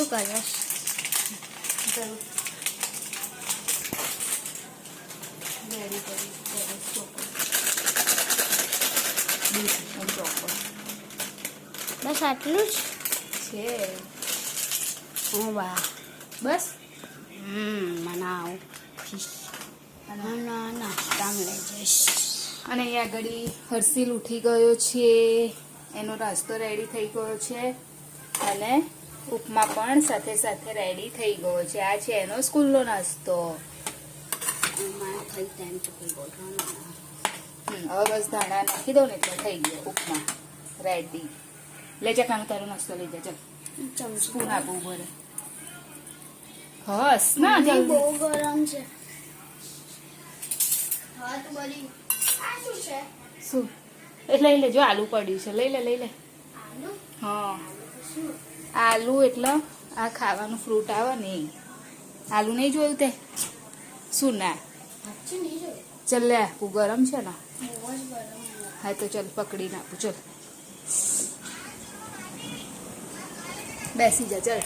શું કરે? બસ આટલું જ છે. ઓ વાહ, બસ બનાવ નાસ્તામાં લઈ જઈશ. અને અહીંયા આગળ હર્ષિલ ઉઠી ગયો છે, એનો નાસ્તો રેડી થઈ ગયો છે અને ઉપમા પણ સાથે સાથે રેડી થઈ ગયો છે. આ છે એનો સ્કૂલનો નાસ્તો. હવે બસ ધાણા નાખી દઉં ને એટલે થઈ ગયો ઉપમા રેડી. લે જા કાનો તારો નાસ્તો લઈ જા. ચાલ સ્પૂન આપવું ભરે. હસ ના જલ્દી. બહુ ગરમ છે. હા તો બરી આ શું છે? શું એ લઈ લે, જો આલુ પડ્યું છે, લઈ લે લઈ લે. આલુ? હા, આલુ એટલે આ ખાવાનું ફ્રૂટ આવે ને. આલુ નહીં જોયું તે? શું ના? સાચું નહીં જોયું. ચાલ લે, આપું ગરમ છે ને. બહુ જ ગરમ. હા તો ચાલ પકડી નાખું. ચાલ બેસી જા. ચાલ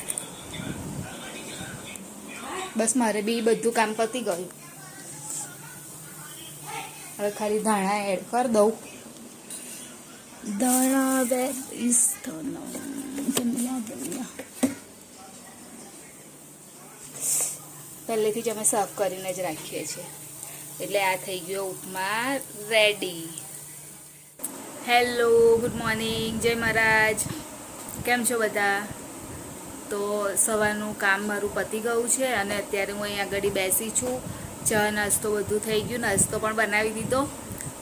બસ મારે બી બધું કામ પતી ગયું. હવે ખાલી ધાણા એડ કરી દઉં. ધાણા બે પહેલેથી જ અમે સર્વ કરીને જ રાખીએ છીએ. એટલે આ થઈ ગયો ઉપમા રેડી. હેલો, ગુડ મોર્નિંગ, જય મહારાજ. કેમ છો બધા? તો સવારનું કામ મારું પતી ગયું છે અને અત્યારે હું અહીંયા આગળ બેસી છું. ચા નાસ્તો બધું થઈ ગયું, નાસ્તો પણ બનાવી દીધો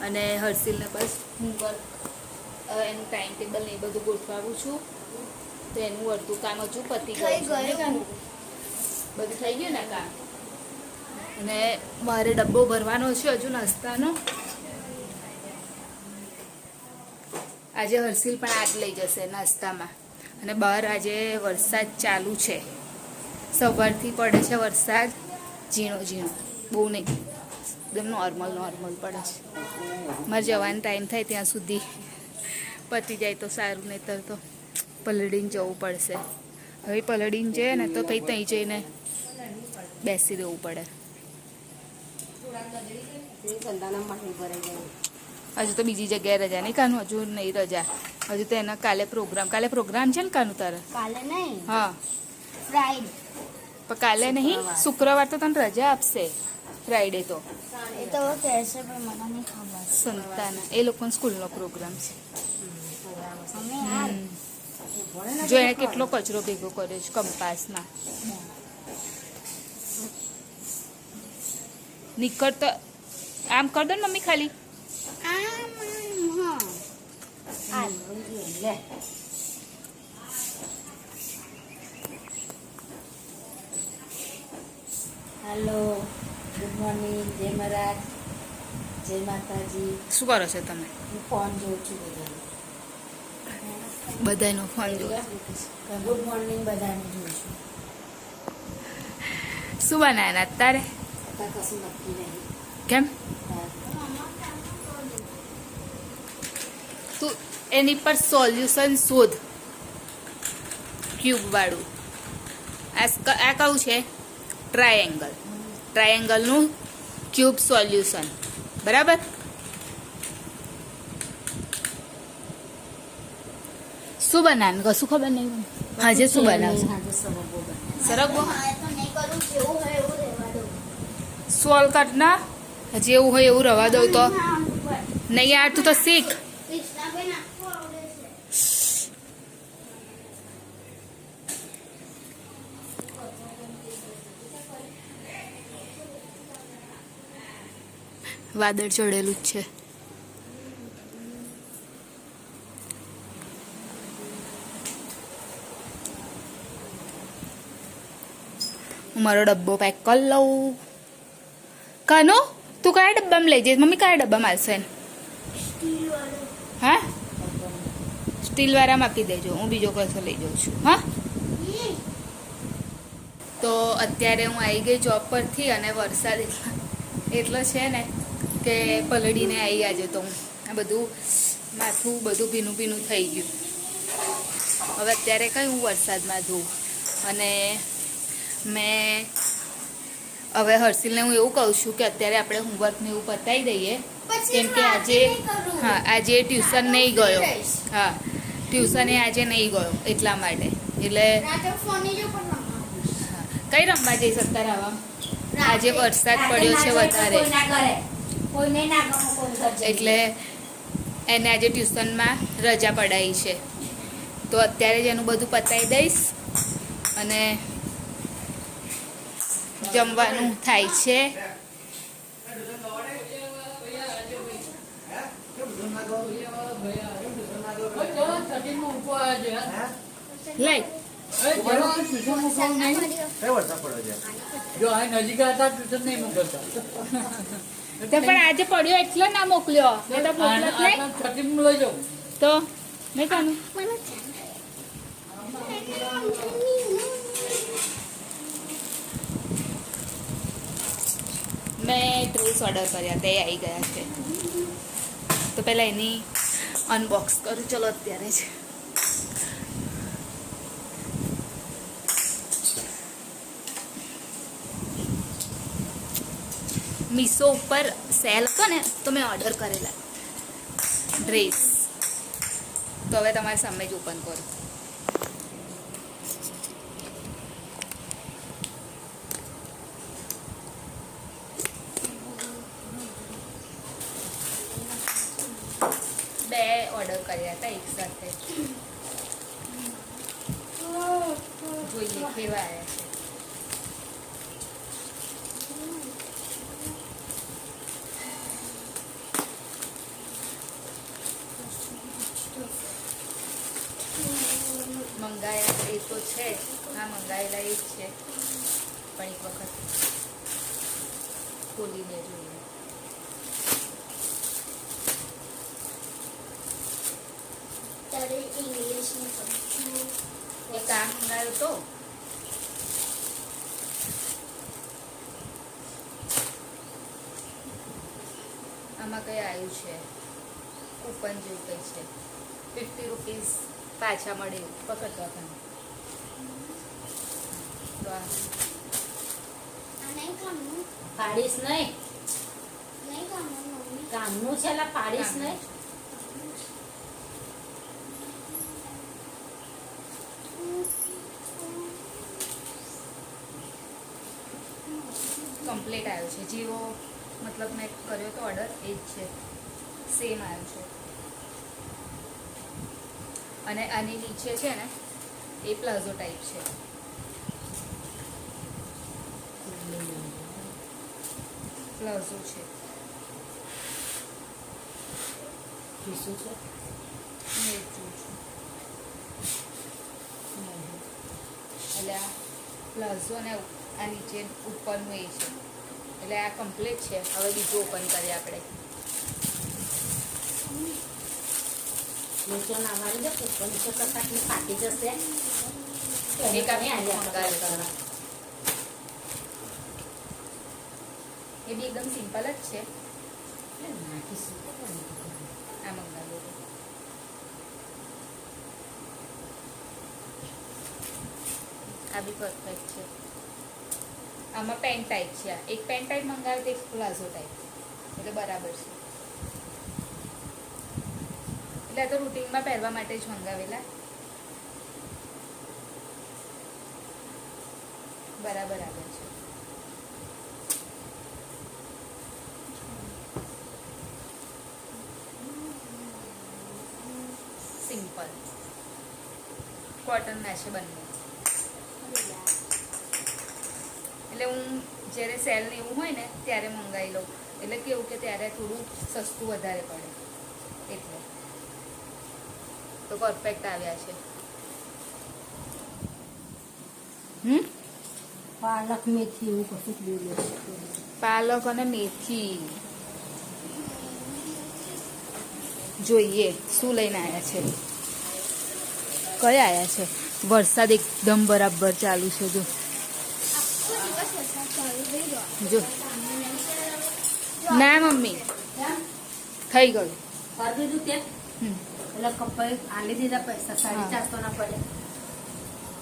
અને હર્ષિલને બસ હું એનું ટાઈમ ટેબલ ને એ બધું ગોઠવાવું છું. તો એનું અડધું કામ હજુ પતી ગયું છે. બધું થઈ ગયું ને કામ. અને મારે ડબ્બો ભરવાનો છે હજુ નાસ્તાનો. આજે હર્ષિલ પણ આજ લઈ જશે નાસ્તામાં. અને બહાર આજે વરસાદ ચાલુ છે, સવારથી પડે છે વરસાદ, ઝીણો ઝીણો, બહુ નહીં, એકદમ નોર્મલ પડે છે. મારે જવાનો ટાઈમ થાય ત્યાં સુધી પતી જાય તો સારું, નહીંતર તો પલળીને જવું પડશે. હવે પલળીને જઈએ ને તો ત્યાં જઈને બેસી રહેવું પડે. હજુ તો બીજી જગ્યાએ રજા નહીં કાનું, હજુ નહીં રજા. હજુ તો એના કાલે પ્રોગ્રામ છે ને કાનું તારે? કાલે નહીં. હા, ફ્રાઈડે. પણ કાલે નહીં, શુક્રવાર તો તને રજા આપશે. ફ્રાઈડે તો એ તો કહેશે પણ મને નહીં ખબર. સંતાના એ લોકોનો સ્કૂલનો પ્રોગ્રામ છે. અમે યાર જો એને કેટલો કચરો ભેગો કર્યો છે કંપાસમાં. નીકળ તો આમ કર દો ને મમ્મી ખાલી. હેલો, ગુડ મોર્નિંગ, જય મહારાજ, જય માતાજી. શું કરો છો તમે? હું ફોન જોઉં છું બધાનો ફોન જો. ગુડ મોર્નિંગ બધાને જોઉં છું. શું બનાવ્યા અત્યારે? કશું નક્કી નહીં. કેમ તું એની પર સોલ્યુશન શોધ, ક્યુબ વાળું. આ કયું છે? ટ્રાયેંગલનું ક્યુબ સોલ્યુશન. બરાબર. શું બનાવવાનું કશું ખબર નહીં. આજે શું બનાવશું? સરગવો સોલ્વ કર ના, જેવું હોય એવું રવા દઉં તો નહીં. યાર તું તો શીખ. વાદળ ચડેલું જ છે. હું મારો ડબ્બો પેક કરી લઉં. કાનો તું કયા ડબ્બામાં લઈ જઈશ? મમ્મી કયા ડબ્બામાં આવશે? હા, સ્ટીલવાળામાં આપી દેજો, હું બીજો કશો લઈ જાઉં છું. હા, તો અત્યારે હું આવી ગઈ જોબ પરથી અને વરસાદ એટલો છે ને કે પલળીને આવી આજે તો હું. આ બધું માથું બધું ભીનું ભીનું થઈ ગયું. હવે અત્યારે કઈ હું વરસાદમાં ધોઉં. અને મેં હવે હર્ષિલને હું એવું કહું છું કે અત્યારે આપણે હોમવર્કને એવું પતાવી દઈએ, કેમ કે આજે આજે ટ્યુશન નહીં ગયો. હા, ટ્યુશને આજે નહીં ગયો એટલા માટે. એટલે કઈ રમવા જઈશ અત્યારે? આવા આજે વરસાદ પડ્યો છે વધારે, એટલે એને આજે ટ્યુશનમાં રજા પડાવી છે. તો અત્યારે જ એનું બધું પતાવી દઈશ અને જમવાનું થાય છે. લઈ પણ આજે પડ્યો એટલે ના મોકલ્યો. તો નહીં કાનું મેં ડ્રેસ ઓર્ડર કર્યા, તે આવી ગયા છે. તો પહેલાં એની અનબોક્સ કરું. ચલો અત્યારે જ. મીશો ઉપર સેલ હતો ને, તો મેં ઓર્ડર કરેલા ડ્રેસ. તો હવે તમારે સામે જ ઓપન કરો. બે ઓર્ડર કર્યા હતા એક સાથે. જોઈએ કેવા આવ્યા છે. મંગાયા એ તો છે, હા મંગાયેલા એ જ છે, પણ એક વખત ખોલીને જોઈએ. એક આ મંગાયો તો આમાં કઈ આવ્યું છે, કૂપન જેવું કઈ છે, 50 રૂપીસ પાછા મળે એવું. પકડવા કામ તો પાડીશ નહીં, કામનું છે એટલે પાડીશ નહીં. કમ્પ્લીટ આવ્યો છે. જેવો મતલબ મેં કર્યો તો ઓર્ડર એ જ છે, સેમ આવ્યો છે. અને આની નીચે છે ને એ પ્લાઝો ટાઈપ છે. પ્લાઝો છે. શું છે? એટલે આ પ્લાઝો ને આ નીચે ઉપરનું એ છે. એટલે આ કમ્પ્લીટ છે. હવે બીજું ઓપન કરીએ આપણે. નીચે નાવાની દે, ઉપર નીચે કરતા ફાટી જશે. એક આપણે મંગાવ્યું. એ બી એકદમ સિમ્પલ જ છે. નાખીશું આ મંગાવ્યું. આ બી પરફેક્ટ છે. આમાં પેન્ટ ટાઈપ છે. એક પેન્ટ ટાઈપ મંગાવ્યું તો એક પ્લાઝો ટાઈપ, એટલે બરાબર છે. એટલે આ તો રૂટિનમાં પહેરવા માટે જ મંગાવેલા. બરાબર આવે છે. સિમ્પલ કોટન ના છે બંને. એટલે હું જ્યારે સેલ ને એવું હોય ને ત્યારે મંગાવી લઉં. એટલે કેવું કે ત્યારે થોડું સસ્તું વધારે પડે એટલે. તો પરફેક્ટ આવ્યા છે. પાલક મેથી એવું કશું બોલે. પાલક અને મેથી જોઈએ શું લઈને આવ્યા છે. કયા આવ્યા છે? વરસાદ એકદમ બરાબર ચાલુ છે. જો ના મમ્મી થઈ ગયું. કરી દીધું તે એટલે કપાઈ આલી દીધા પૈસા 450 ના પડે.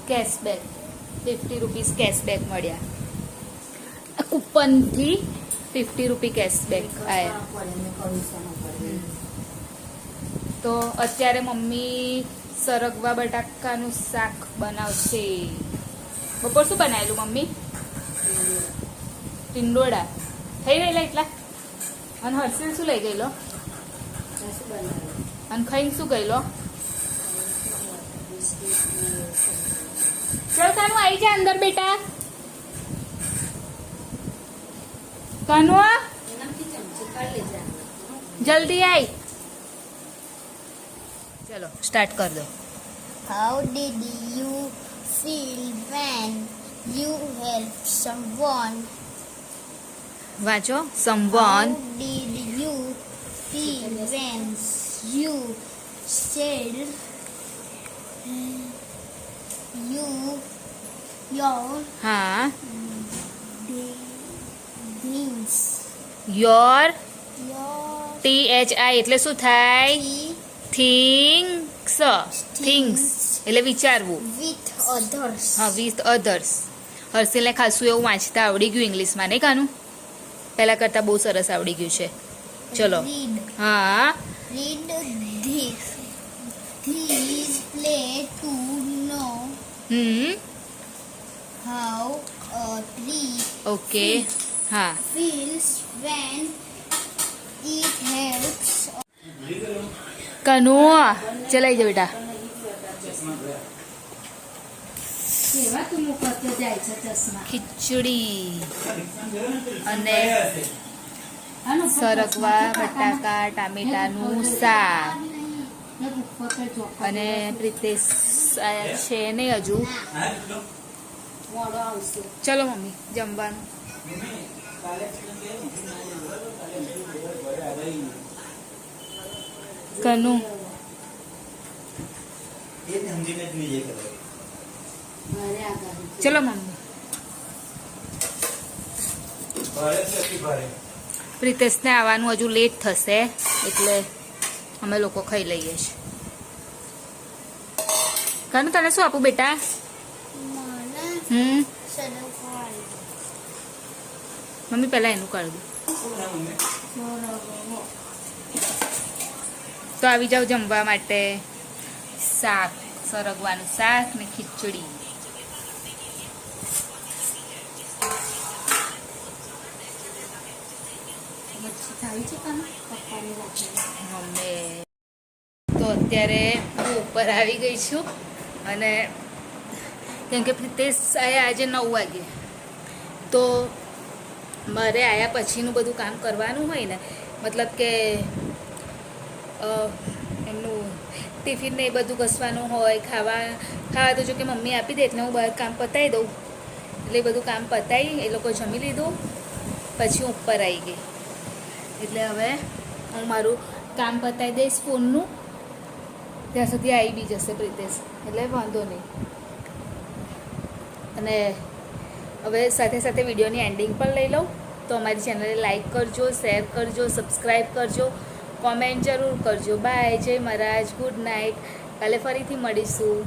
કેશબેક ₹50 કેશબેક મળ્યા. કૂપનથી ₹50 કેશબેક આવ્યા. પડે ને કમિશન પડે. તો અત્યારે મમ્મી સરગવા બટાકાનું શાક બનાવશે. બપોર શું બનાવેલું મમ્મી? ટીંડોળા થઈ ગયેલા એટલા. અને હર્ષિલ શું લઈ ગયેલો? શું બનાવે? અને ખાઈને શું ગયેલો? ચલ કાનુ આવી જા અંદર બેટા. કાનુ એનાથી ચમચી કાઢી લેજે. જલ્દી આય. ચલો સ્ટાર્ટ કર દો. How did you feel when you helped someone? વાંચો. someone. How did you feel when you said your હા. things? યોર Your THI એટલે શું થાય? થિંગ્સ. થિંગ્સ એટલે વિચારવું. with others. હા, વિથ અધર્સ. હર્ષિલને ખાસું એવું વાંચતા આવડી ગયું ઇંગ્લિશમાં, નહીં કાનું? પહેલા કરતાં બહુ સરસ આવડી ગયું છે. ચલો. Read. હા. Read this. These play to know how a tree okay. હા. feels when it helps. Kanu ચલાઈ જા બેટા. કેવા તું મુકતો જાય છે ચશ્મા? ખીચડી અને આનું સરગવા બટાકા ટામેટાનું શાક. ને ઉપર તો ચોખા અને પ્રિતેશ આયા છે નહીં હજુ. મોડો આવશે. ચલો મમ્મી જમવાનું. કનુ મારે આગળ ચલો મમ્મી. પ્રિતેશને આવવાનું હજુ લેટ થશે એટલે અમે લોકો ખાઈ લઈએ છીએ. કનુ તને શું આપું બેટા? મમ્મી પહેલા એનું કરી દઉં. તો આવી જાવ જમવા માટે. શાક, સરગવાનું શાક ને ખીચડી. મચ્છી ખાવી છે કામ પપ્પાને રાખી. મમ્મી તો અત્યારે હું ઉપર આવી ગઈ છું અને કેમ કે પ્રિતેશ આયા આજે 9 વાગે, તો મારે આયા પછીનું બધું કામ કરવાનું હોય ને, મતલબ કે એમનું ટિફિન ને એ બધું ઘસવાનું હોય. ખાવા તો જો કે મમ્મી આપી દે એટલે હું બહાર કામ પતાવી દઉં. એટલે એ બધું કામ પતાવી એ લોકો જમી લીધું પછી હું ઉપર આવી ગઈ. એટલે હવે હું મારું કામ પતાવી દઈશ ફોનનું, ત્યાં સુધી આવી બી જશે પ્રિતેશ, એટલે વાંધો નહીં. અને હવે સાથે સાથે વિડીયોની એન્ડિંગ પણ લઈ લઉં. તો અમારી ચેનલને લાઈક કરજો, શેર કરજો, સબસ્ક્રાઈબ કરજો, કોમેન્ટ જરૂર કરજો. બાય. જય મહારાજ. Good night. કાલે ફરીથી મળીશું.